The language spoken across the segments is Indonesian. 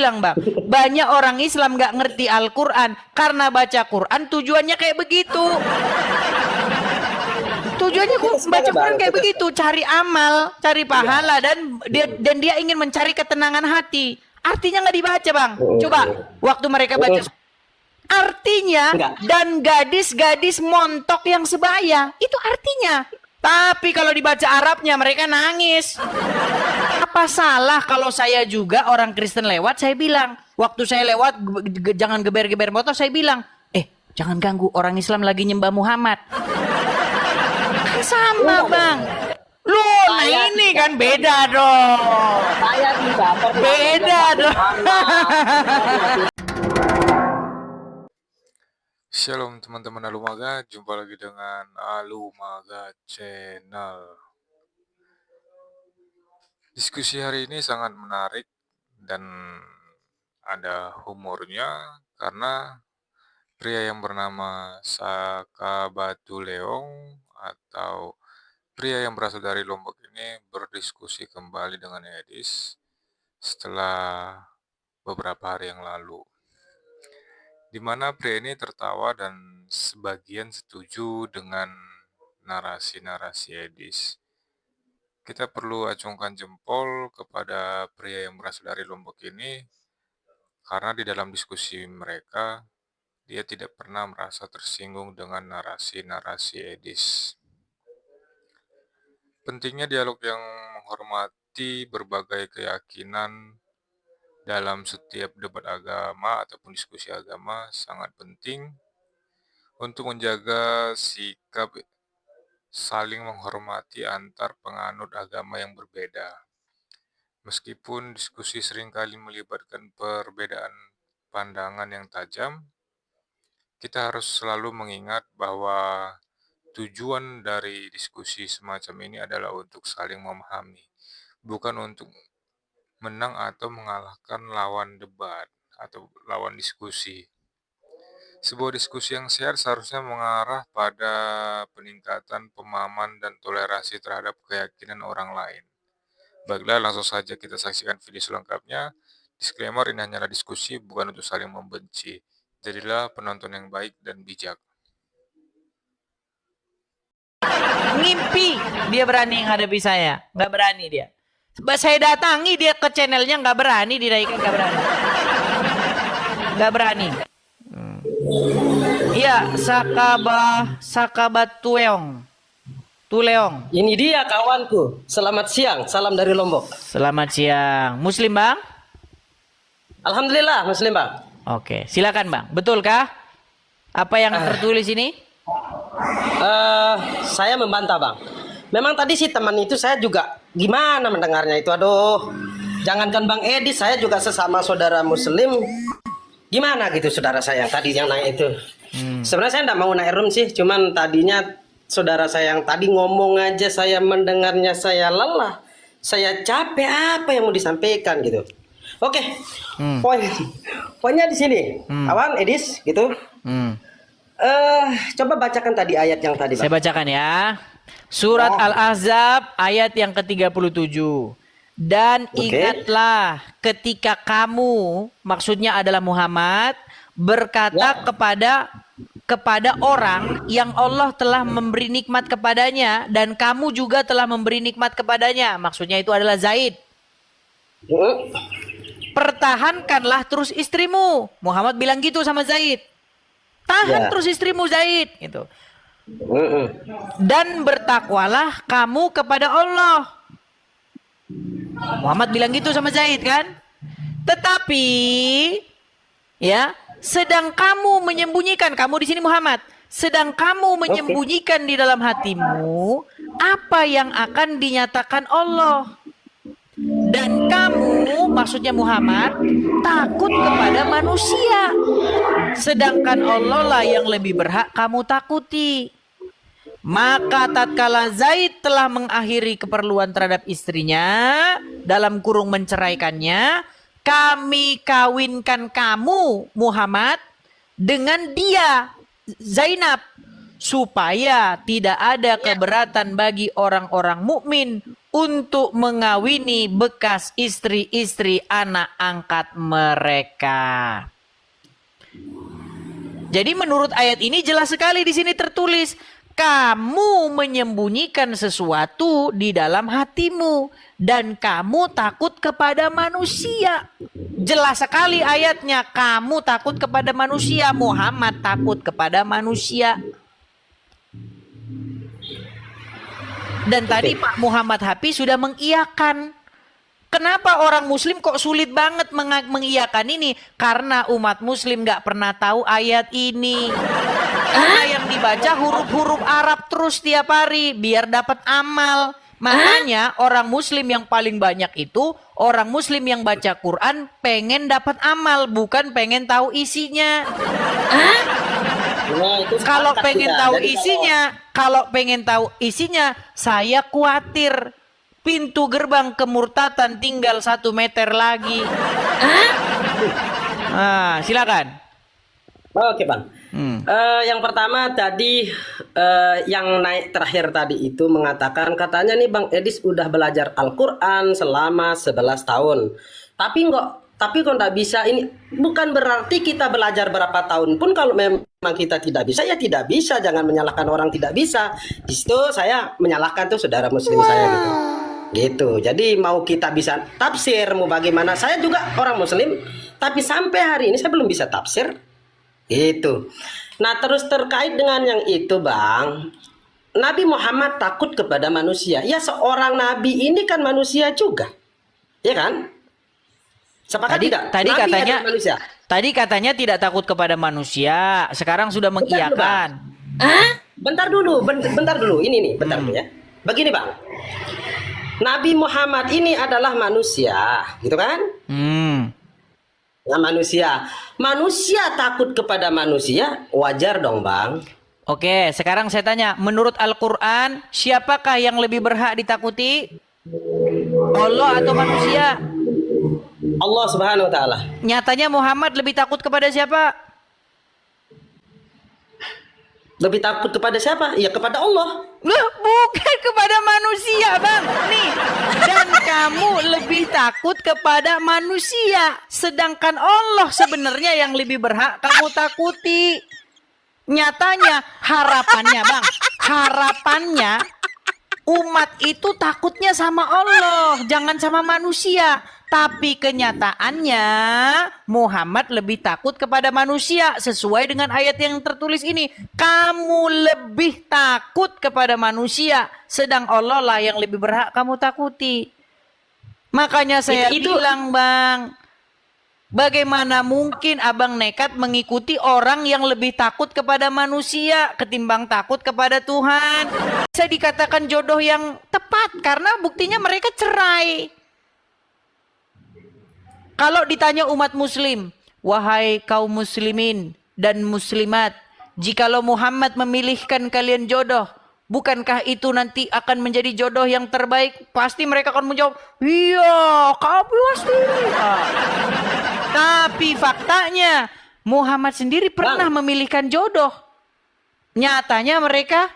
bilang bang, banyak orang Islam nggak ngerti Al-Quran karena baca Quran tujuannya kayak begitu. Tujuannya baca Quran kayak begitu, cari amal, cari pahala, dan dia ingin mencari ketenangan hati. Artinya nggak dibaca bang. Coba waktu mereka baca, artinya dan gadis-gadis montok yang sebaya itu artinya. Tapi kalau dibaca Arabnya mereka nangis. Apa salah kalau saya juga orang Kristen lewat, saya bilang, waktu saya lewat jangan geber-geber motor, saya bilang, jangan ganggu orang Islam lagi nyembah Muhammad. Kan sama bang. Loh, nah ini kan beda dong. Beda dong. Shalom teman-teman Alumaga, jumpa lagi dengan Alumaga Channel. Diskusi hari ini sangat menarik dan ada humornya karena pria yang bernama Sakabatu Leong atau pria yang berasal dari Lombok ini berdiskusi kembali dengan Edis setelah beberapa hari yang lalu, di mana pria ini tertawa dan sebagian setuju dengan narasi-narasi Edis. Kita perlu acungkan jempol kepada pria yang berasal dari Lombok ini, karena di dalam diskusi mereka, dia tidak pernah merasa tersinggung dengan narasi-narasi Edis. Pentingnya dialog yang menghormati berbagai keyakinan dalam setiap debat agama ataupun diskusi agama sangat penting untuk menjaga sikap saling menghormati antar penganut agama yang berbeda. Meskipun diskusi seringkali melibatkan perbedaan pandangan yang tajam, kita harus selalu mengingat bahwa tujuan dari diskusi semacam ini adalah untuk saling memahami, bukan untuk menang atau mengalahkan lawan debat atau lawan diskusi. Sebuah diskusi yang sehat seharusnya mengarah pada peningkatan pemahaman dan toleransi terhadap keyakinan orang lain. Baiklah, langsung saja kita saksikan video selengkapnya. Disclaimer, ini hanyalah diskusi, bukan untuk saling membenci. Jadilah penonton yang baik dan bijak. Ngimpi dia berani menghadapi saya, nggak berani dia. Saya datangi dia ke channelnya, nggak berani dinaikkan, nggak berani. Iya, Sakabat Tuleong. Ini dia kawanku. Selamat siang, salam dari Lombok. Selamat siang. Muslim bang? Alhamdulillah Muslim bang. Oke, silakan bang. Betulkah apa yang tertulis ini? Saya membantah bang. Memang tadi si teman itu saya juga gimana mendengarnya itu. Aduh, jangankan Bang Edi, saya juga sesama saudara Muslim. Gimana gitu saudara saya yang tadi yang naik itu. Sebenarnya saya enggak mau naik room sih, cuman tadinya saudara saya yang tadi ngomong aja saya mendengarnya saya lelah. Saya capek, apa yang mau disampaikan gitu. Oke. Poinnya di sini. Kawan Edis gitu. Coba bacakan tadi ayat yang tadi, Bang. Saya bacakan ya. Surat Al-Ahzab ayat yang ke-37. Dan ingatlah ketika kamu, maksudnya adalah Muhammad, berkata kepada orang yang Allah telah memberi nikmat kepadanya dan kamu juga telah memberi nikmat kepadanya. Maksudnya itu adalah Zaid. Pertahankanlah terus istrimu. Muhammad bilang gitu sama Zaid. Tahan terus istrimu Zaid gitu. Dan bertakwalah kamu kepada Allah. Muhammad bilang gitu sama Zaid kan. Tetapi ya, sedang kamu menyembunyikan, kamu di sini Muhammad, sedang kamu menyembunyikan di dalam hatimu apa yang akan dinyatakan Allah. Dan kamu, maksudnya Muhammad, takut kepada manusia. Sedangkan Allah lah yang lebih berhak kamu takuti. Maka tatkala Zaid telah mengakhiri keperluan terhadap istrinya, dalam kurung menceraikannya, kami kawinkan kamu Muhammad dengan dia Zainab, supaya tidak ada keberatan bagi orang-orang mukmin untuk mengawini bekas istri-istri anak angkat mereka. Jadi menurut ayat ini jelas sekali di sini tertulis, kamu menyembunyikan sesuatu di dalam hatimu dan kamu takut kepada manusia. Jelas sekali ayatnya, kamu takut kepada manusia, Muhammad takut kepada manusia. Dan tadi Pak Muhammad Hafiz sudah mengiyakan. Kenapa orang muslim kok sulit banget mengiyakan ini? Karena umat muslim gak pernah tahu ayat ini. Karena yang dibaca huruf-huruf Arab terus tiap hari biar dapat amal. Makanya orang muslim yang paling banyak itu orang muslim yang baca Quran pengen dapat amal, bukan pengen tahu isinya. Nah, itu Kalau sepakat pengen kita. tahu Jadi isinya, saya khawatir pintu gerbang kemurtatan tinggal 1 meter lagi. Nah, silakan. Oke Bang. Yang pertama tadi yang naik terakhir tadi itu mengatakan katanya nih Bang Edis udah belajar Al-Quran selama 11 tahun. Tapi kok nggak bisa, ini bukan berarti kita belajar berapa tahun pun kalau memang kita tidak bisa ya tidak bisa, jangan menyalahkan orang tidak bisa. Di situ saya menyalahkan tuh saudara muslim saya gitu. Gitu. Jadi mau kita bisa tafsir mau bagaimana, saya juga orang muslim tapi sampai hari ini saya belum bisa tafsir. Gitu. Nah, terus terkait dengan yang itu Bang, Nabi Muhammad takut kepada manusia. Ya seorang nabi ini kan manusia juga. Ya kan? Sepakat tidak? Tadi Nabi katanya adalah manusia. Tadi katanya tidak takut kepada manusia, sekarang sudah mengiyakan. Bentar dulu. Ini nih, bentar dulu ya. Begini Bang. Nabi Muhammad ini adalah manusia, gitu kan? Nah, manusia takut kepada manusia, wajar dong Bang. Oke, sekarang saya tanya, menurut Al-Quran, siapakah yang lebih berhak ditakuti? Allah atau manusia? Allah Subhanahu wa taala. Nyatanya Muhammad lebih takut kepada siapa? Lebih takut kepada siapa? Ya kepada Allah. Loh, bukan kepada manusia, Bang. Nih, dan kamu lebih takut kepada manusia, sedangkan Allah sebenarnya yang lebih berhak kamu takuti. Nyatanya harapannya, Bang, umat itu takutnya sama Allah, jangan sama manusia. Tapi kenyataannya Muhammad lebih takut kepada manusia sesuai dengan ayat yang tertulis ini. Kamu lebih takut kepada manusia, sedang Allah lah yang lebih berhak kamu takuti. Makanya saya bilang Bang, bagaimana mungkin abang nekat mengikuti orang yang lebih takut kepada manusia ketimbang takut kepada Tuhan? Saya dikatakan jodoh yang tepat karena buktinya mereka cerai. Kalau ditanya umat muslim, wahai kaum muslimin dan muslimat, jikalau Muhammad memilihkan kalian jodoh, bukankah itu nanti akan menjadi jodoh yang terbaik? Pasti mereka akan menjawab, iya, kamu pasti. Tapi faktanya Muhammad sendiri pernah memilihkan jodoh. Nyatanya mereka,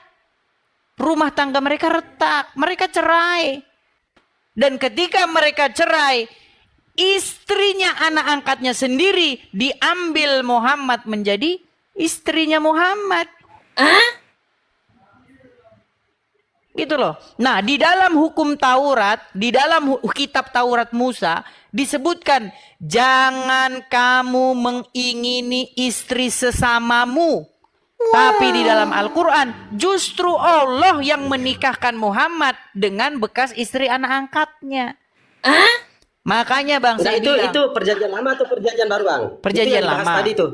rumah tangga mereka retak, mereka cerai. Dan ketika mereka cerai, istrinya anak angkatnya sendiri diambil Muhammad menjadi istrinya Muhammad. Gitu loh. Nah, di dalam hukum Taurat, di dalam kitab Taurat Musa disebutkan jangan kamu mengingini istri sesamamu. Tapi di dalam Al-Quran justru Allah yang menikahkan Muhammad dengan bekas istri anak angkatnya. Makanya Bang, saya bilang, itu perjanjian lama atau perjanjian baru Bang? Perjanjian itu yang lama. Tadi tuh.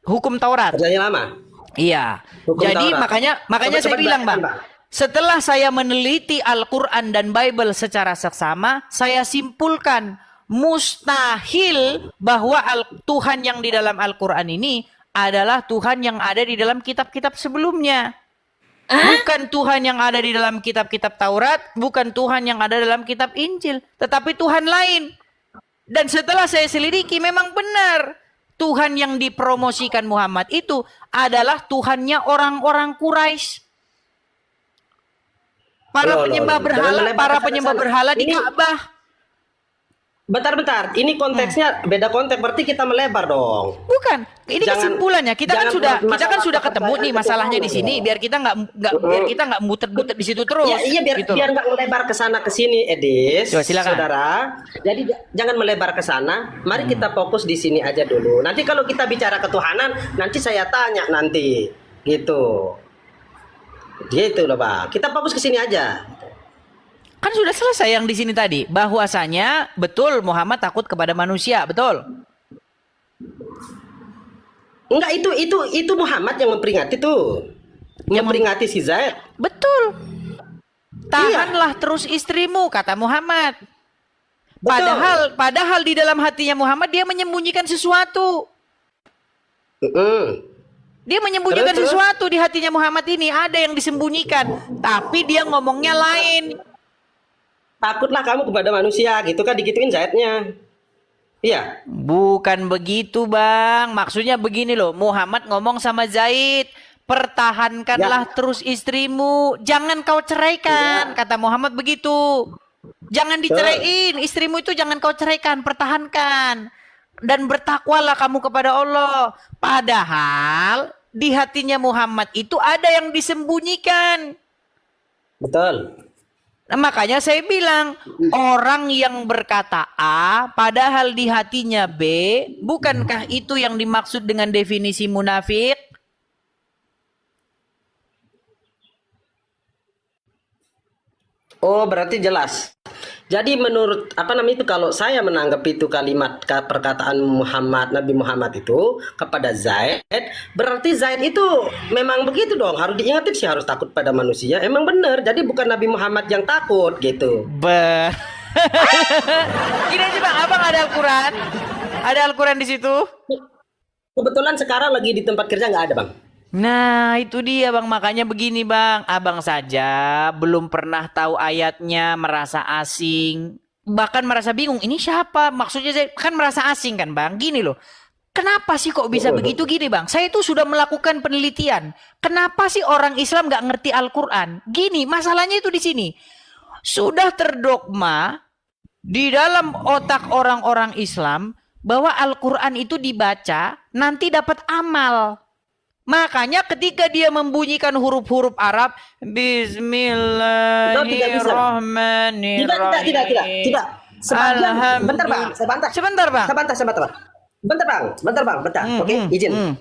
Hukum Taurat. Perjanjian lama. Iya. Hukum Jadi Taurat. makanya saya bilang Bang, setelah saya meneliti Al-Quran dan Bible secara seksama, saya simpulkan mustahil bahwa Tuhan yang di dalam Al-Quran ini adalah Tuhan yang ada di dalam kitab-kitab sebelumnya. Bukan Tuhan yang ada di dalam kitab-kitab Taurat, bukan Tuhan yang ada dalam kitab Injil, tetapi Tuhan lain. Dan setelah saya selidiki memang benar, Tuhan yang dipromosikan Muhammad itu adalah Tuhannya orang-orang Quraisy. para Loh, penyembah jangan berhala, melebar para ke sana-sana. penyembah berhala di Ini Ka'bah. bentar, ini konteksnya beda konteks, berarti kita melebar dong. Bukan, ini Jangan- kesimpulannya. Kita kan jangan sudah masalah ketemu kepercayaan nih itu masalahnya di sama sini, dong. biar kita nggak muter-muter di situ terus. Ya, iya biar gitu loh. nggak melebar ke sana ke sini, Edis. Coba, silakan. Saudara. Jadi jangan melebar ke sana. Mari kita fokus di sini aja dulu. Nanti kalau kita bicara ketuhanan, nanti saya tanya nanti. Gitu. Gitu loh, Bang. Kita fokus ke sini aja. Kan sudah selesai yang di sini tadi, bahwasanya betul Muhammad takut kepada manusia, betul? Enggak, itu Muhammad yang memperingati tuh. Yang memperingati si Zaid. Betul. Tahanlah terus istrimu, kata Muhammad. Betul. Padahal di dalam hatinya Muhammad dia menyembunyikan sesuatu. Dia menyembunyikan Terus? sesuatu di hatinya Muhammad ini, ada yang disembunyikan, tapi dia ngomongnya lain. Takutlah kamu kepada manusia, gitu kan digituin Zaidnya. Iya. Bukan begitu, Bang. Maksudnya begini loh, Muhammad ngomong sama Zaid, pertahankanlah terus istrimu, jangan kau ceraikan, kata Muhammad begitu. Jangan diceraiin, istrimu itu jangan kau ceraikan, pertahankan. Dan bertakwalah kamu kepada Allah. Padahal di hatinya Muhammad itu ada yang disembunyikan. Betul. Nah, makanya saya bilang, orang yang berkata A padahal di hatinya B, bukankah itu yang dimaksud dengan definisi munafik? Oh, berarti jelas. Jadi menurut itu, kalau saya menanggapi itu kalimat perkataan Nabi Muhammad itu kepada Zaid, berarti Zaid itu memang begitu dong, harus diingatin sih, harus takut pada manusia. Emang bener. Jadi bukan Nabi Muhammad yang takut gitu. Gini aja Bang, Abang ada Al-Quran? Ada Al-Quran di situ? Kebetulan sekarang lagi di tempat kerja nggak ada, Bang. Nah, itu dia Bang, makanya begini Bang, Abang saja belum pernah tahu ayatnya, merasa asing, bahkan merasa bingung, ini siapa? Maksudnya saya kan merasa asing kan Bang, gini loh. Kenapa sih kok bisa begitu gini Bang? Saya itu sudah melakukan penelitian. Kenapa sih orang Islam nggak ngerti Al-Quran? Gini, masalahnya itu di sini. Sudah terdogma di dalam otak orang-orang Islam bahwa Al-Quran itu dibaca, nanti dapat amal. Makanya ketika dia membunyikan huruf-huruf Arab, Bismillahirrahmanirrahim. Tidak. Sebagian, bentar Bang, Sebentar Bang. Bentar. Oke, izin.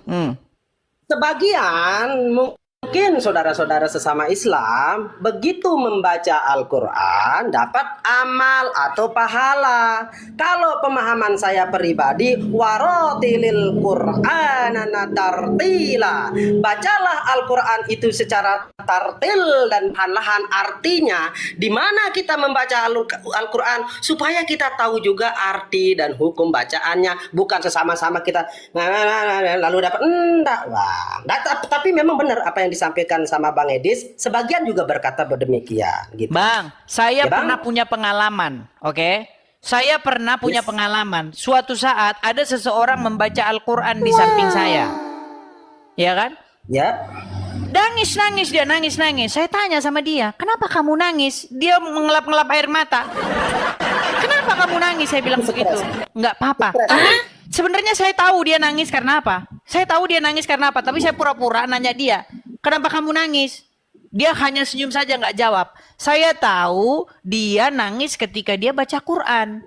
Sebagian mungkin saudara-saudara sesama Islam begitu membaca Al-Quran dapat amal atau pahala. Kalau pemahaman saya pribadi, warotilil Qur'anana tartila, bacalah Al-Quran itu secara tartil dan perlahan. Artinya di mana kita membaca Al-Quran supaya kita tahu juga arti dan hukum bacaannya, bukan sesama-sama kita lalu dapat enggak. Wah, tapi memang benar apa yang disampaikan sama Bang Edis, sebagian juga berkata demikian gitu. Bang, saya Ya, Bang? pernah punya pengalaman, oke? Saya pernah punya pengalaman. Suatu saat ada seseorang membaca Al-Quran di samping saya. Ya kan? Ya. Nangis dia, nangis. Saya tanya sama dia, kenapa kamu nangis? Dia mengelap-ngelap air mata. Kenapa kamu nangis? Saya bilang begitu. Enggak apa-apa. Sebenarnya saya tahu dia nangis karena apa. Tapi saya pura-pura nanya dia, kenapa kamu nangis? Dia hanya senyum saja, nggak jawab. Saya tahu dia nangis ketika dia baca Quran.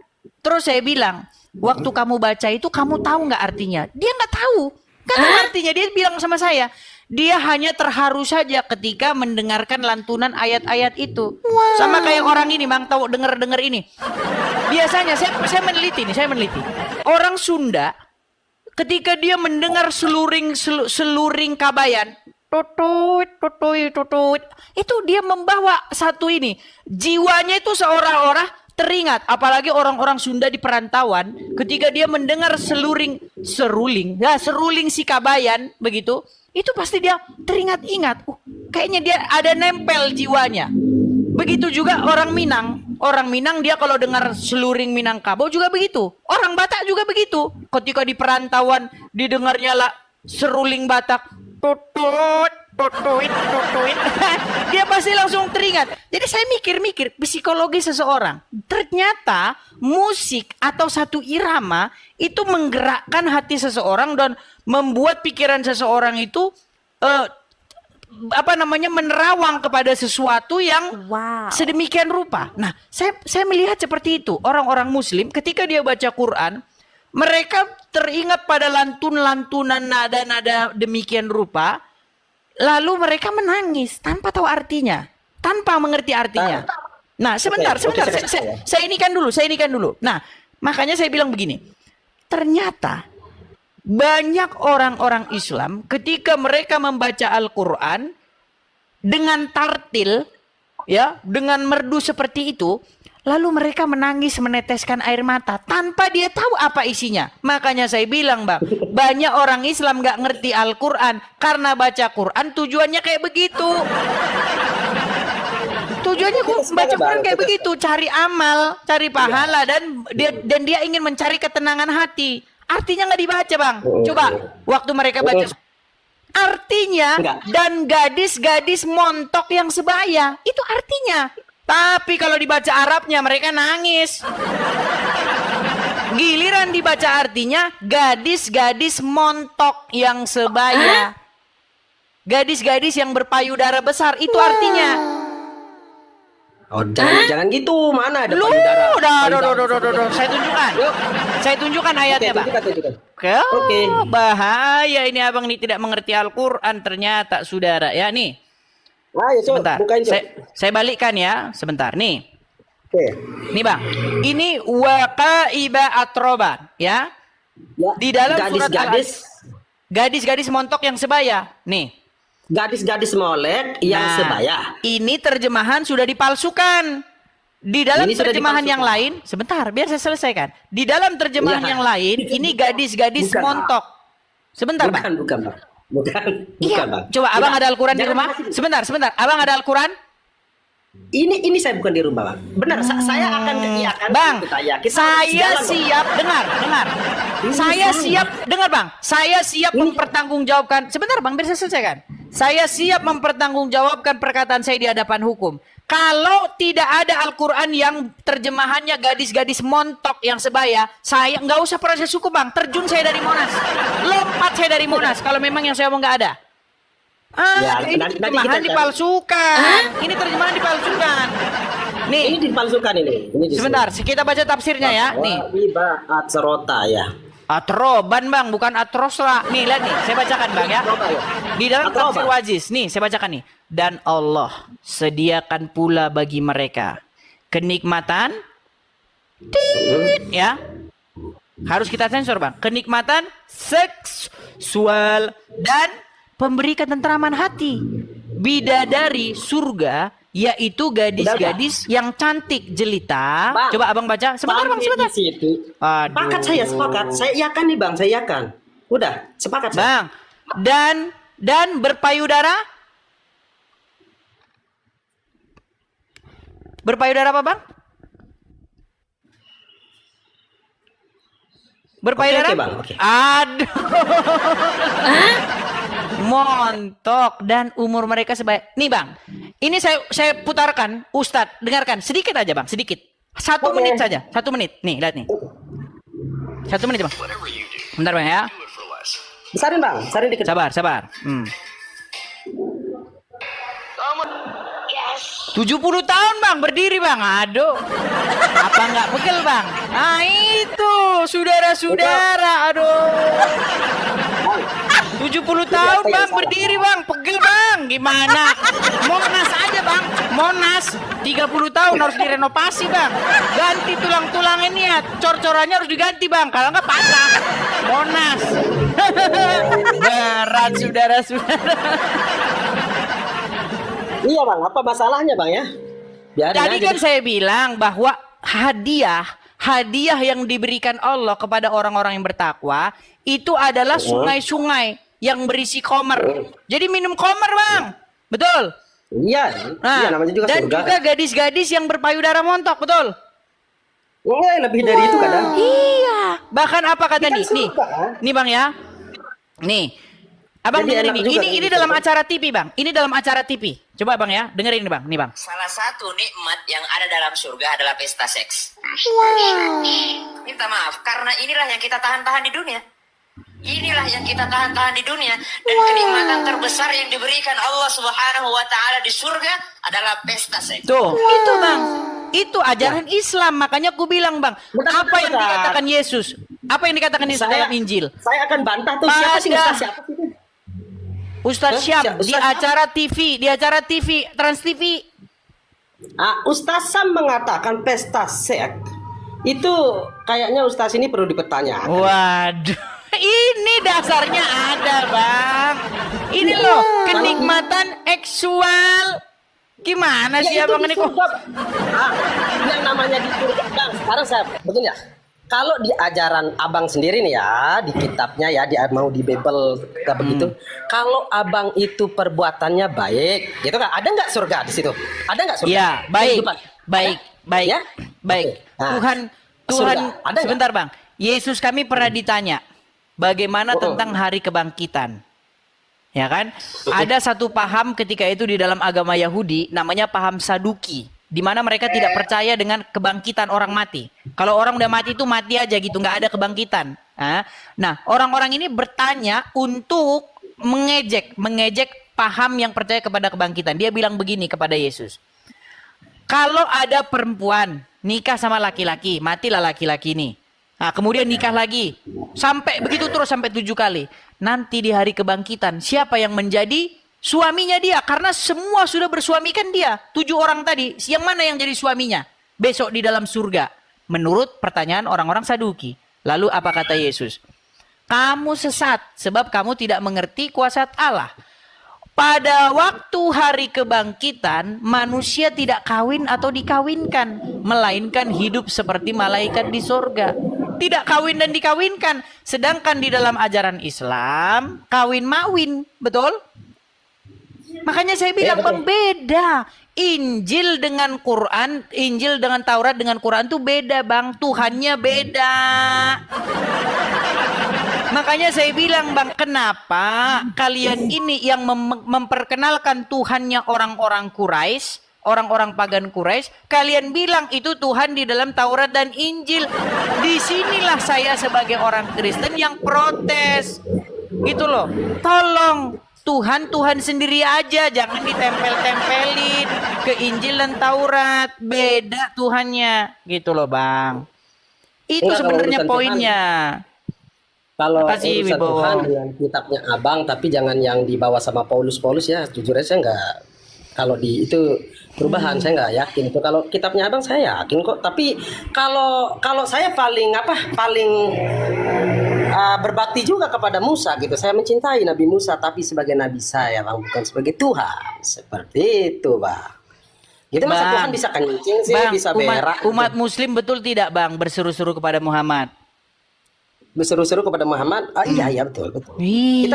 Terus saya bilang, waktu kamu baca itu kamu tahu nggak artinya? Dia nggak tahu. Nggak tahu artinya. Dia bilang sama saya, dia hanya terharu saja ketika mendengarkan lantunan ayat-ayat itu. Sama kayak orang ini, Bang, tahu denger ini. Biasanya saya meneliti. Orang Sunda ketika dia mendengar seluring kabayan, tutut, itu dia membawa satu ini. Jiwanya itu seolah-olah teringat, apalagi orang-orang Sunda di perantauan, ketika dia mendengar seruling si kabayan begitu, itu pasti dia teringat-ingat. Kayaknya dia ada nempel jiwanya. Begitu juga orang Minang dia kalau dengar seluring Minangkabau juga begitu. Orang Batak juga begitu. Ketika di perantauan didengarnya lah seruling Batak, tutut. Dia pasti langsung teringat. Jadi saya mikir-mikir psikologi seseorang. Ternyata musik atau satu irama itu menggerakkan hati seseorang dan membuat pikiran seseorang itu menerawang kepada sesuatu yang sedemikian rupa. Nah, saya melihat seperti itu. Orang-orang Muslim ketika dia baca Quran, mereka teringat pada lantun-lantunan nada-nada demikian rupa, lalu mereka menangis tanpa tahu artinya, tanpa mengerti artinya. Nah, sebentar. Saya inikan dulu. Nah, makanya saya bilang begini. Ternyata banyak orang-orang Islam ketika mereka membaca Al-Quran dengan tartil, ya, dengan merdu seperti itu, lalu mereka menangis meneteskan air mata tanpa dia tahu apa isinya. Makanya saya bilang, Bang, banyak orang Islam gak ngerti Al-Quran karena baca Quran tujuannya kayak begitu. Tujuannya baca Quran kayak begitu, cari amal, cari pahala, dan dia ingin mencari ketenangan hati. Artinya nggak dibaca, Bang. Coba waktu mereka baca artinya dan gadis-gadis montok yang sebaya, itu artinya. Tapi kalau dibaca Arabnya mereka nangis. Giliran dibaca artinya gadis-gadis montok yang sebaya. Gadis-gadis yang berpayudara besar, itu artinya. Oh, jangan gitu. Mana ada payudara? Saya tunjukkan ayatnya, Bang. Oke. Bahaya ini abang ini tidak mengerti Al-Quran ternyata, saudara. Ya, nih. Sebentar. Saya balikkan ya, sebentar. Nih. Oke. Nih, Bang. Ini waqaiba atroban, ya. Di dalam surat gadis-gadis montok yang sebaya. Nih. Gadis-gadis molek yang sebaya. Ini terjemahan sudah dipalsukan. Di dalam terjemahan yang lain, sebentar, biar saya selesaikan. Di dalam terjemahan yang lain, ini gadis-gadis montok. Sebentar, Bang. Bukan, Bang. Bang. Coba abang ada Al-Quran di rumah? Sebentar. Abang ada Al-Quran? Ini saya bukan di rumah, Bang. Benar, saya akan iakan. Bang, saya siap, dengar. Saya siap, dengar, Bang. Saya siap mempertanggungjawabkan. Sebentar, Bang, biar saya selesaikan. Saya siap mempertanggungjawabkan perkataan saya di hadapan hukum. Kalau tidak ada Al-Quran yang terjemahannya gadis-gadis montok yang sebaya, saya nggak usah proses hukum, Bang. Terjun saya dari Monas. Lompat saya dari Monas kalau memang yang saya mau nggak ada. Ini terjemahan dipalsukan. Ini terjemahan dipalsukan. Nih. Ini dipalsukan ini. Sebentar, kita baca tafsirnya ya. Nih. Iba atsrota ya. Atroban, Bang, bukan atrosla. Nih, lihat nih, saya bacakan, Bang, ya. Di dalam tafsir Wajiz, nih, saya bacakan nih. Dan Allah sediakan pula bagi mereka kenikmatan, ya. Harus kita sensor, Bang. Kenikmatan seksual dan pemberi ketenteraman hati. Bidadari surga, yaitu gadis-gadis yang cantik jelita. Bang, coba abang baca. Sebentar, Bang, sebentar. Sepakat saya, sepakat. Saya iakan nih, Bang, saya iakan. Udah, sepakat saya. Bang, dan berpayudara. Berpayudara apa, Bang? Berpayudara? Oke, Bang. Oke. Aduh. Montok dan umur mereka sebaik. Nih, Bang. Ini saya putarkan, Ustadz, dengarkan sedikit aja, Bang, sedikit. 1 menit saja, 1 menit. Nih, lihat nih. 1 menit, Bang. Bentar, Bang, ya. Besarin, Bang. Besarin dikit. Sabar. 70 tahun, Bang, berdiri, Bang. Aduh. Apa nggak pegel, Bang? Nah, itu, saudara-saudara. Aduh. 70 tahun, Bang, berdiri, Bang. Pegel, Bang. Gimana? Monas aja, Bang. Monas 30 tahun harus direnovasi, Bang. Ganti tulang-tulangnya nih ya. Cor-corannya harus diganti, Bang. Kalau nggak patah. Monas. Berat, saudara-saudara. Iya, Bang, apa masalahnya, Bang, ya? Tadi kan saya bilang bahwa hadiah yang diberikan Allah kepada orang-orang yang bertakwa itu adalah sungai-sungai yang berisi komer. Jadi minum komer, Bang. Betul? Iya, nah, namanya juga dan surga. juga gadis-gadis yang berpayudara montok, betul? Lebih dari itu kadang. Iya. Bahkan apa kata nih? Kan? Nih, Bang, ya. Nih. Abang dengerin ini. Ini dalam acara TV, Bang. Ini dalam acara TV. Coba Bang ya, dengerin nih Bang. Nih Bang. Salah satu nikmat yang ada dalam surga adalah pesta seks. Minta maaf, karena inilah yang kita tahan-tahan di dunia. Inilah yang kita tahan-tahan di dunia. Dan kenikmatan terbesar yang diberikan Allah Subhanahu wa Ta'ala di surga adalah pesta seks. Tuh, itu Bang. Itu ajaran Islam. Makanya aku bilang Bang, Bentar, apa yang bentar. dikatakan Yesus? Apa yang dikatakan Yesus dalam Injil? Saya akan bantah tuh siapa sih Ada. Ustaz siapa sih itu? Ustadz Syam Ustadz di Syam? acara TV, Trans TV. Ustaz Sam mengatakan pesta seks itu kayaknya Ustaz ini perlu dipertanyakan. Waduh, ini dasarnya ada Bang. Ini loh kenikmatan seksual. Gimana sih Ya, itu Abang di ini kok? surga. Yang namanya di surga. Bang, sekarang saya begini ya. Kalau di ajaran Abang sendiri nih ya, di kitabnya ya, mau di Bible kayak begitu. Kalau Abang itu perbuatannya baik, gitu kan? Ada nggak surga di situ? Ada nggak surga? Ya, baik, Kehidupan. baik, Ada? baik, Ya? baik. Oke. Nah, Tuhan, surga. Ada nggak? sebentar Bang. Yesus kami pernah ditanya, bagaimana Oh. tentang hari kebangkitan? Ya kan? Ada satu paham ketika itu di dalam agama Yahudi, namanya paham Saduki, di mana mereka tidak percaya dengan kebangkitan orang mati. Kalau orang udah mati itu mati aja gitu, nggak ada kebangkitan. Nah, orang-orang ini bertanya untuk mengejek paham yang percaya kepada kebangkitan. Dia bilang begini kepada Yesus. Kalau ada perempuan nikah sama laki-laki, matilah laki-laki ini. Nah, kemudian nikah lagi. Sampai begitu terus sampai 7 kali. Nanti di hari kebangkitan, siapa yang menjadi suaminya dia? Karena semua sudah bersuamikan dia. 7 orang tadi, yang mana yang jadi suaminya? Besok di dalam surga. Menurut pertanyaan orang-orang Saduki. Lalu apa kata Yesus? Kamu sesat sebab kamu tidak mengerti kuasa Allah. Pada waktu hari kebangkitan, manusia tidak kawin atau dikawinkan, melainkan hidup seperti malaikat di sorga. Tidak kawin dan dikawinkan. Sedangkan di dalam ajaran Islam, kawin-mawin. Betul? Makanya saya bilang betul. Bang, beda. Injil dengan Quran, Injil dengan Taurat dengan Quran tuh beda Bang. Tuhannya beda. Makanya saya bilang Bang, kenapa kalian ini yang memperkenalkan Tuhannya orang-orang Quraisy, orang-orang pagan Quraisy, kalian bilang itu Tuhan di dalam Taurat dan Injil. Disinilah saya sebagai orang Kristen yang protes. Gitu loh. Tolong Tuhan sendiri aja, jangan ditempel-tempelin ke Injil dan Taurat. Beda Tuhannya. Gitu loh Bang. Itu Enggak, kalau sebenarnya urusan poinnya. Kalau Makasih, urusan Wibowo. Tuhan dengan kitabnya Abang, tapi jangan yang dibawa sama Paulus ya. Jujur aja saya nggak. Kalau di itu perubahan saya nggak yakin. Itu kalau kitabnya Abang saya yakin kok. Tapi kalau saya paling berbakti juga kepada Musa gitu. Saya mencintai Nabi Musa, tapi sebagai Nabi saya, Bang, bukan sebagai Tuhan. Seperti itu, Bang. Gitu masa Bang, Tuhan bisa kencing sih, Bang, bisa berak. umat Muslim betul tidak Bang berseru-seru kepada Muhammad? Berseru-seru kepada Muhammad. Iya betul. Kita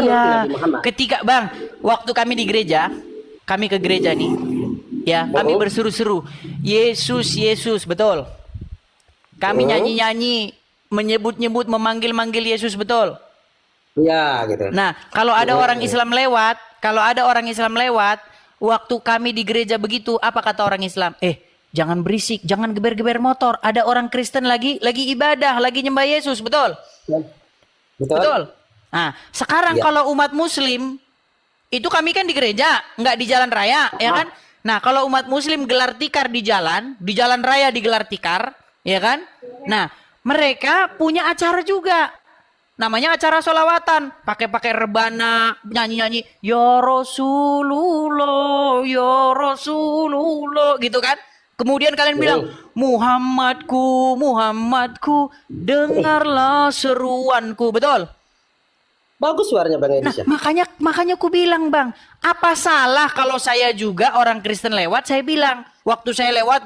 nurut Iya. Nabi Muhammad. Ketika Bang, waktu kami di gereja, kami ke gereja nih, ya, kami Oh. berseru-seru, Yesus, betul. Kami Oh. nyanyi-nyanyi, menyebut-nyebut, memanggil-manggil Yesus, betul. Iya gitu. Nah, kalau ada orang Islam lewat, waktu kami di gereja begitu, apa kata orang Islam? Jangan berisik, jangan geber-geber motor. Ada orang Kristen lagi ibadah, lagi nyembah Yesus, betul? Betul. Nah, sekarang Ya. kalau umat Muslim, itu kami kan di gereja, nggak di jalan raya, ya kan? Nah, kalau umat Muslim gelar tikar di jalan raya digelar tikar, ya kan? Nah, mereka punya acara juga. Namanya acara sholawatan, pakai rebana, nyanyi-nyanyi, ya Rasulullah, gitu kan? Kemudian kalian bilang, Muhammadku, dengarlah seruanku, betul? Bagus suaranya Bang Nah, Edisha. makanya aku bilang Bang, apa salah kalau saya juga orang Kristen lewat, saya bilang, waktu saya lewat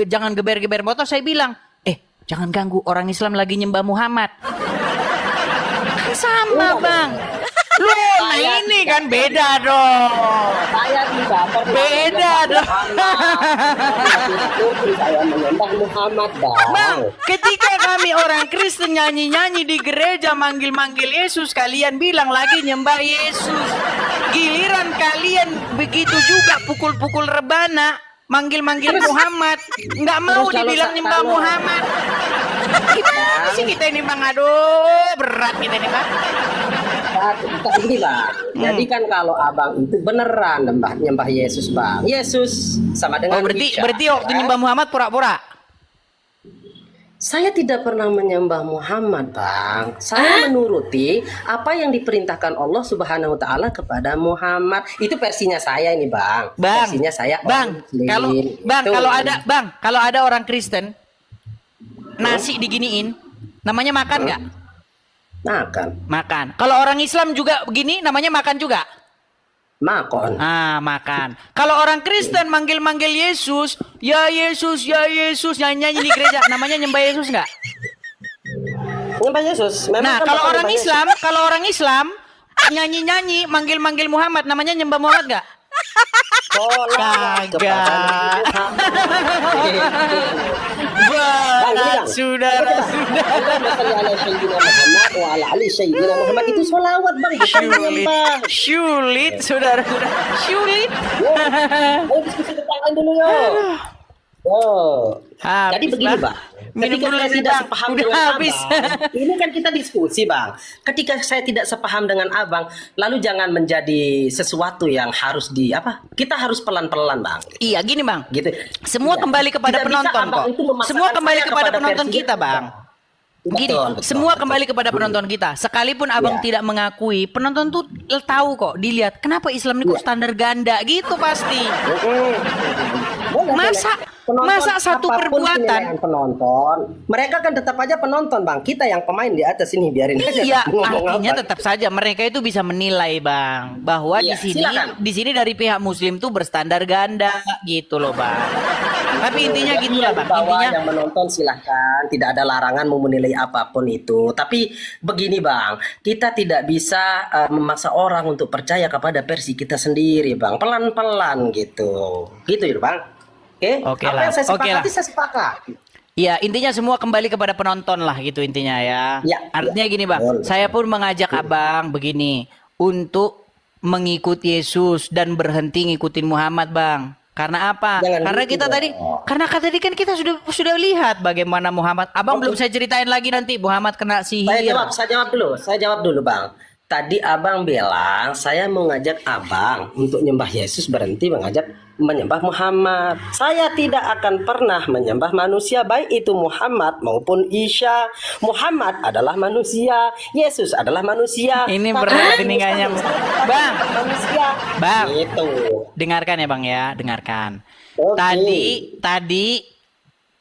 jangan geber-geber motor, saya bilang, jangan ganggu orang Islam lagi nyembah Muhammad. Kan sama Bang. Loh, ini kan beda dong. Saya tidak pernah Beda dong. Saya menyembah Muhammad, Bang. Bang, ketika kami orang Kristen nyanyi-nyanyi di gereja manggil-manggil Yesus, kalian bilang lagi nyembah Yesus. Giliran kalian begitu juga pukul-pukul rebana, manggil-manggil Muhammad, nggak mau Terus kalau dibilang nyembah kalau- Muhammad. Gimana sih kita ini Bang? Aduh, berat kita ini Bang. Begini, Bang. Jadi kan kalau abang itu beneran nyembah Yesus, Bang. Yesus sama dengan Oh, berarti Isa, waktu kan? nyembah Muhammad pura-pura. Saya tidak pernah menyembah Muhammad, Bang. Saya menuruti apa yang diperintahkan Allah Subhanahu wa taala kepada Muhammad. Itu versinya saya ini, Bang. Bang, Versinya saya Bang, orang Muslim. kalau ada orang Kristen nasi diginiin, namanya makan nggak? Makan. Makan. Kalau orang Islam juga begini, namanya makan juga. Makon. Ah, makan. Kalau orang Kristen manggil-manggil Yesus, ya Yesus, nyanyi-nyanyi di gereja, namanya nyembah Yesus nggak? Nyembah Yesus. Memang Nah, kan kalau Bapak orang nyembah Yesus. Islam nyanyi-nyanyi, manggil-manggil Muhammad, namanya nyembah Muhammad nggak? Sholawat kepada Kagak. Nabi Muhammad. Berat, saudara. Muhammad itu sholawat, Bang, bukan menyembah. Sulit, saudara. Sulit. Ayo diskusi tentang lain dulu, yo. Habis, Jadi begini, Bang. Bang. Minum Ketika dulu saya nih, tidak Bang. sepaham Udah dengan habis. abang, ini kan kita diskusi, Bang. Ketika saya tidak sepaham dengan abang, lalu jangan menjadi sesuatu yang harus kita harus pelan-pelan, Bang. Iya, gini Bang. Gitu. Semua Iya. kembali kepada Tidak bisa penonton abang kok. itu memaksakan Semua kembali saya kepada penonton versi kita, dia, Bang. Gini, Betul, semua betul. kembali kepada penonton kita. Sekalipun abang Iya. tidak mengakui, penonton tuh tahu kok, dilihat kenapa Islam ini kok Iya. standar ganda gitu pasti. Boleh, Masa boleh. masa satu apapun perbuatan. penilaian penonton, mereka kan tetap aja penonton, Bang. Kita yang pemain di atas ini biarin aja. Iya, Mau ngomong artinya apa. tetap saja mereka itu bisa menilai, Bang, bahwa Iya, di silakan. sini dari pihak Muslim tuh berstandar ganda gitu loh, Bang. Tapi intinya Jadi gitulah, yang Bang. di bawah Intinya yang menonton silahkan, tidak ada larangan mau menilai apapun itu. Tapi begini, Bang, kita tidak bisa memaksa orang untuk percaya kepada versi kita sendiri, Bang. Pelan-pelan gitu, gitu ya, Bang. Oke Apa lah, yang saya oke sepakati, lah. saya sepakat. ya, intinya semua kembali kepada penonton lah gitu intinya ya. Ya, Artinya ya. gini, Bang. Betul. Saya pun mengajak Abang begini untuk mengikuti Yesus dan berhenti ngikutin Muhammad, Bang. Karena apa? Jangan Karena gitu kita dong. karena tadi kan kita sudah lihat bagaimana Muhammad. Abang belum saya ceritain lagi nanti Muhammad kena sihir. Saya jawab dulu, Bang. Tadi Abang bilang saya mau ngajak Abang untuk nyembah Yesus, berhenti menyembah Muhammad. Saya tidak akan pernah menyembah manusia, baik itu Muhammad maupun Isa. Muhammad adalah manusia, Yesus adalah manusia. Ini Tapi berat ini kayaknya. Bang. Manusia. Bang. Gitu. Dengarkan ya, Bang ya, dengarkan. Oke. Tadi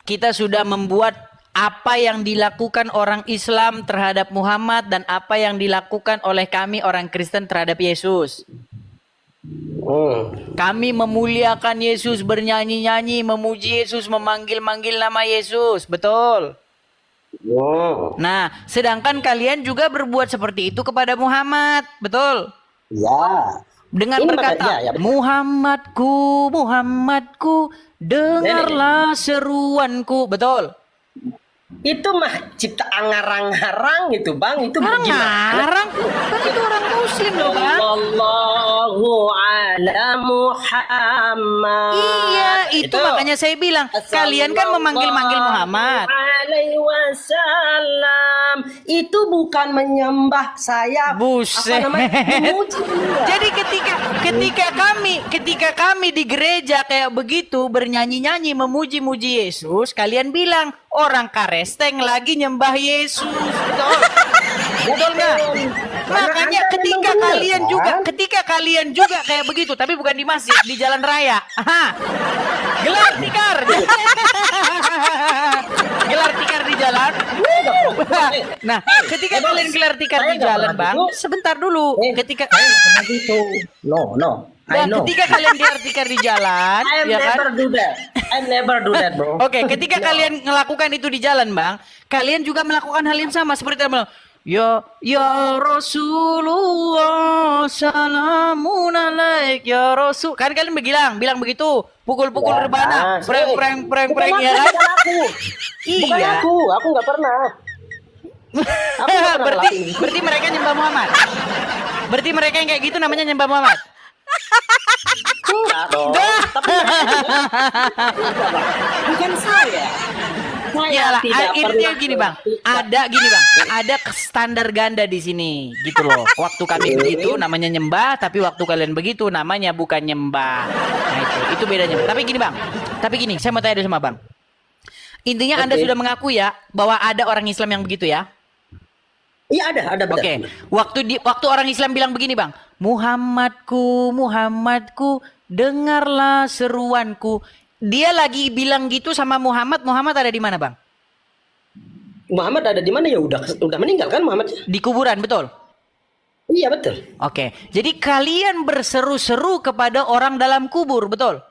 kita sudah membuat apa yang dilakukan orang Islam terhadap Muhammad dan apa yang dilakukan oleh kami orang Kristen terhadap Yesus. Kami memuliakan Yesus, bernyanyi-nyanyi, memuji Yesus, memanggil-manggil nama Yesus. Betul. Nah, sedangkan kalian juga berbuat seperti itu kepada Muhammad. Betul. Ya. Dengan Ini berkata, makanya, ya, betul. Muhammadku, dengarlah seruanku. Betul. Itu mah cipta angarang-arang itu, Bang. Itu gimana? Ngarang, kan itu orang Muslim loh, Bang. Sallallahu ala Muhammad. Iya, itu makanya saya bilang, kalian kan memanggil-manggil Muhammad. Alaihi wasallam. Itu bukan menyembah saya. Buset. Memuji dia. Jadi ketika kami di gereja kayak begitu bernyanyi-nyanyi memuji-muji Yesus, kalian bilang orang Karesteng lagi nyembah Yesus. Betul. Betul nggak? Makanya ketika kalian juga kayak begitu, tapi bukan di masjid, di jalan raya. Aha. Gelar tikar. Gelar tikar di jalan. Nah, ketika kalian gelar tikar di jalan, Bang, sebentar dulu. Ketika itu. No. I Dan know. ketika kalian gelar tikar di jalan, I ya kan? never do that. I never do that, bro. Oke, ketika kalian melakukan itu di jalan, Bang, kalian juga melakukan hal yang sama seperti tadi bilang, Ya Rasulullah, salamun alaik ya Rasul. Kan kalian bilang begitu, pukul-pukul Ya, rebana, bukan prank aku, ya kan? bukan aku. Bukan Iya. aku nggak pernah. Aku nggak pernah ngelakuin gitu. Berarti mereka nyembah Muhammad. Berarti mereka yang kayak gitu namanya nyembah Muhammad. Enggak dong. Tapi bukan saya. Saya Iyalah, tidak intinya pernah gini bang, ada standar ganda di sini, gitu loh. Waktu kami begitu namanya nyembah, tapi waktu kalian begitu namanya bukan nyembah. Nah itu bedanya. Tapi gini, saya mau tanya dulu sama bang. Intinya Anda sudah mengaku ya bahwa ada orang Islam yang begitu ya? Iya ada benar. Oke, waktu orang Islam bilang begini bang, Muhammadku, dengarlah seruanku. Dia lagi bilang gitu sama Muhammad ada di mana bang? Muhammad ada di mana ya? Udah meninggal kan Muhammad? Di kuburan, betul? Iya betul. Oke, jadi kalian berseru-seru kepada orang dalam kubur, betul?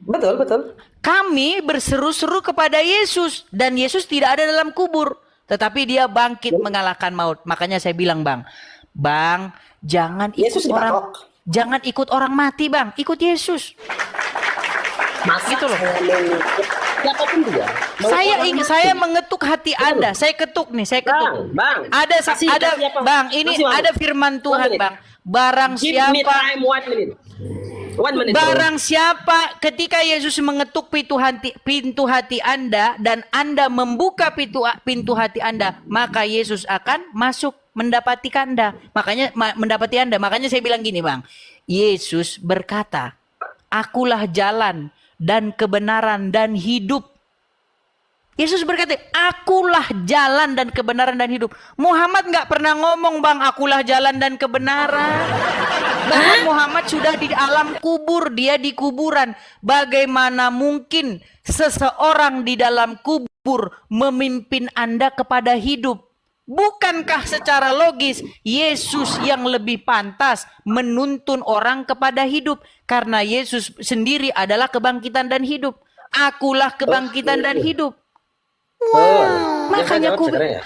Betul. Kami berseru-seru kepada Yesus dan Yesus tidak ada dalam kubur, tetapi dia bangkit mengalahkan maut. Makanya saya bilang, Bang, jangan Yesus jangan ikut orang mati, Bang. Ikut Yesus. Masa Gitu loh. Siapapun dia. Saya mengetuk hati Anda. Saya ketuk. Bang. Kasih apa? Bang, ini Kasih, Bang. ada firman Tuhan, 1 menit. Bang. Barang Give me siapa time 1 minute. 1 minute. Barang siapa ketika Yesus mengetuk pintu hati Anda dan Anda membuka pintu hati Anda, maka Yesus akan masuk mendapati Anda. Makanya saya bilang gini, Bang. Yesus berkata, "Akulah jalan dan kebenaran dan hidup." Yesus berkata, "Akulah jalan dan kebenaran dan hidup." Muhammad nggak pernah ngomong, Bang, "Akulah jalan dan kebenaran." Bahkan Muhammad sudah di alam kubur, dia di kuburan. Bagaimana mungkin seseorang di dalam kubur memimpin Anda kepada hidup? Bukankah secara logis Yesus yang lebih pantas menuntun orang kepada hidup? Karena Yesus sendiri adalah kebangkitan dan hidup. Akulah kebangkitan dan hidup. Makanya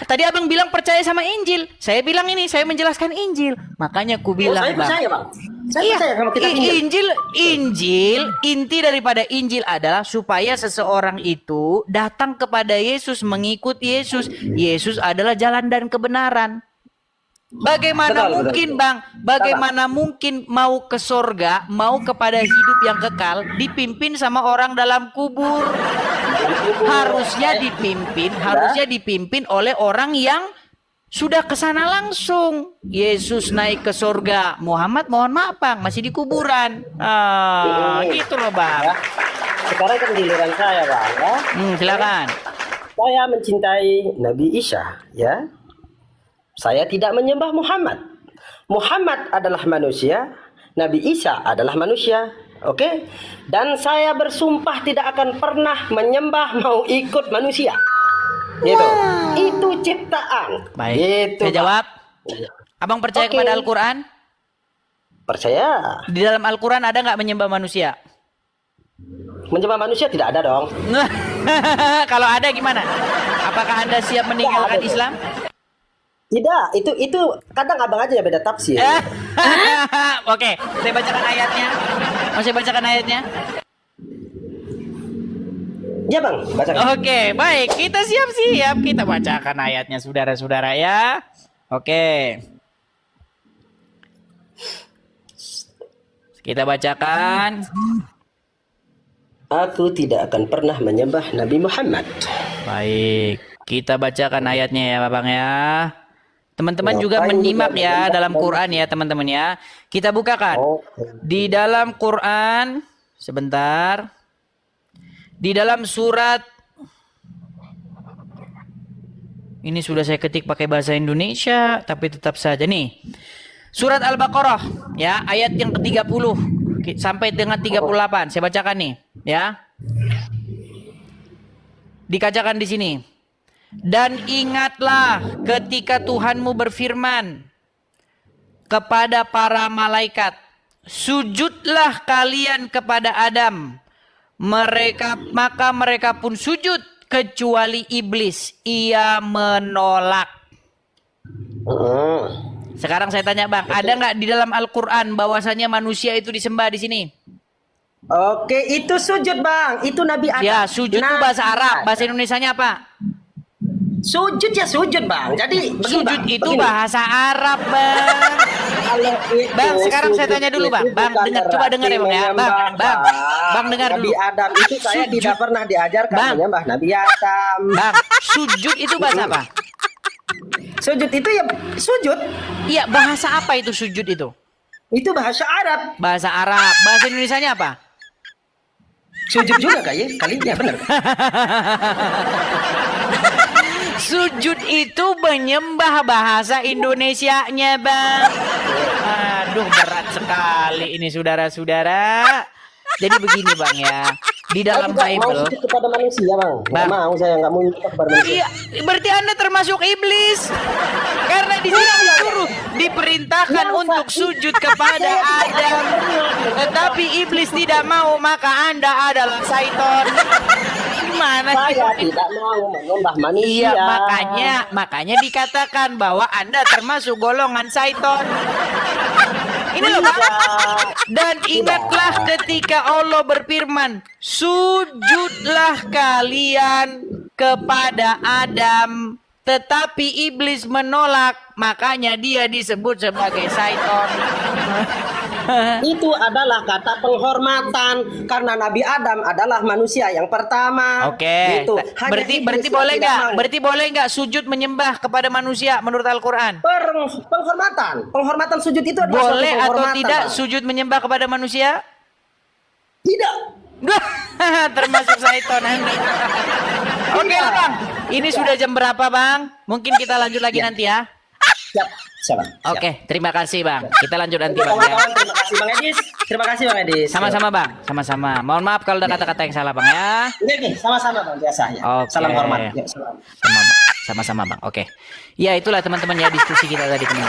tadi abang bilang percaya sama Injil. Saya bilang ini, saya menjelaskan Injil. Makanya aku bilang, saya percaya, Bang. Saya Iya, percaya sama kitab Injil. Injil, inti daripada Injil adalah supaya seseorang itu datang kepada Yesus, mengikut Yesus. Yesus adalah jalan dan kebenaran. Bagaimana mungkin, Bang? Bagaimana mungkin mau ke sorga, mau kepada hidup yang kekal, dipimpin sama orang dalam kubur? Harusnya dipimpin oleh orang yang sudah ke sana langsung. Yesus naik ke sorga, Muhammad mohon maaf, Bang, masih di kuburan. Gitu loh, Bang. Sekarang kan giliran saya, Bang, ya. Silakan. Saya mencintai Nabi Isa, ya. Saya tidak menyembah Muhammad. Muhammad adalah manusia, Nabi Isa adalah manusia. Oke? Dan saya bersumpah tidak akan pernah menyembah mau ikut manusia. Gitu. Itu ciptaan. Baik. Gitu, Saya jawab. Abang percaya kepada Al-Quran? Percaya. Di dalam Al-Quran ada nggak menyembah manusia? Menyembah manusia tidak ada dong. Kalau ada gimana? Apakah Anda siap meninggalkan Islam? Tidak, itu kadang abang aja ya beda tafsir. Oke, saya bacakan ayatnya. Mau saya bacakan ayatnya? Ya bang, bacakan. Oke, baik. Kita siap-siap. Kita bacakan ayatnya, saudara-saudara ya. Oke. Kita bacakan. Aku tidak akan pernah menyembah Nabi Muhammad. Baik, kita bacakan ayatnya ya, Bang ya. Teman-teman juga menyimak ya dalam Quran ya, teman-teman ya. Kita bukakan. Di dalam Quran, sebentar. Di dalam surat, ini sudah saya ketik pakai bahasa Indonesia, tapi tetap saja nih. Surat Al-Baqarah ya, ayat yang ke-30 sampai dengan 38. Saya bacakan nih, ya. Dikacakan di sini. Dan ingatlah ketika Tuhanmu berfirman kepada para malaikat, sujudlah kalian kepada Adam. Maka mereka pun sujud kecuali iblis. Ia menolak. Heeh. Sekarang saya tanya Bang, ada nggak di dalam Al-Quran bahwasanya manusia itu disembah di sini? Oke, itu sujud Bang. Itu Nabi Adam. Ya, sujud itu Nabi bahasa Arab, Adam. bahasa Indonesianya apa? Sujud ya sujud Bang. Jadi begini, Sujud Bang, itu begini. bahasa Arab, Bang. Kalau itu, Bang, sekarang saya sujud tanya dulu, Bang. itu Bang, bukan dengar, coba dengar ya, Bang ya. menyembah, Bang, dengar Nabi dulu. Adam itu saya Sujud. tidak pernah diajarkan Bang. menyembah Nabi Adam. Bang, sujud itu bahasa apa? Sujud itu ya sujud. Iya, bahasa apa itu sujud itu? Itu bahasa Arab. Bahasa Arab. Bahasa Indonesianya apa? Sujud juga kali ya benar. Sujud itu menyembah bahasa Indonesianya, Bang. Aduh, berat sekali ini saudara-saudara. Jadi begini, Bang ya. Di dalam Saya tidak mau Bible. sujud kepada manusia Bang. Nggak Bang. mau, saya nggak mau sujud kepada manusia. Iya, berarti Anda termasuk iblis. Karena di sini disuruh diperintahkan untuk sujud kepada Adam. Tetapi iblis tidak mau, maka Anda adalah syaitan. Gimana sih? Saya tidak mau menyembah manusia. Iya, makanya dikatakan bahwa Anda termasuk golongan syaitan. Ini loh, Bang. Dan ingatlah ketika Allah berfirman, sujudlah kalian kepada Adam. Tetapi iblis menolak, makanya dia disebut sebagai syaitan. Itu adalah kata penghormatan karena Nabi Adam adalah manusia yang pertama. Oke. Gitu. Hanya Berarti iblis boleh yang tidak nggak? mau. Berarti boleh nggak sujud menyembah kepada manusia menurut Al-Qur'an? Penghormatan sujud itu adalah Boleh suatu atau penghormatan, tidak Bang. sujud menyembah kepada manusia? Tidak. Termasuk syaitan Anda. Oke lah, Bang. Ini sudah jam berapa, Bang? Mungkin kita lanjut lagi nanti ya. Siap. Siap, Bang. Siap. Oke, terima kasih, Bang. Kita lanjut nanti, Bang ya. Kawan-kawan, terima kasih Bang Edis. Terima kasih Bang Edis. Sama-sama, Bang. Sama-sama. Mohon maaf kalau ada kata-kata yang salah, Bang ya. Oke, sama-sama Bang, biasa ya. Oke. Salam hormat. Ya, salam. Sama-sama, Bang. Oke. Ya, itulah teman-teman ya diskusi kita tadi, teman.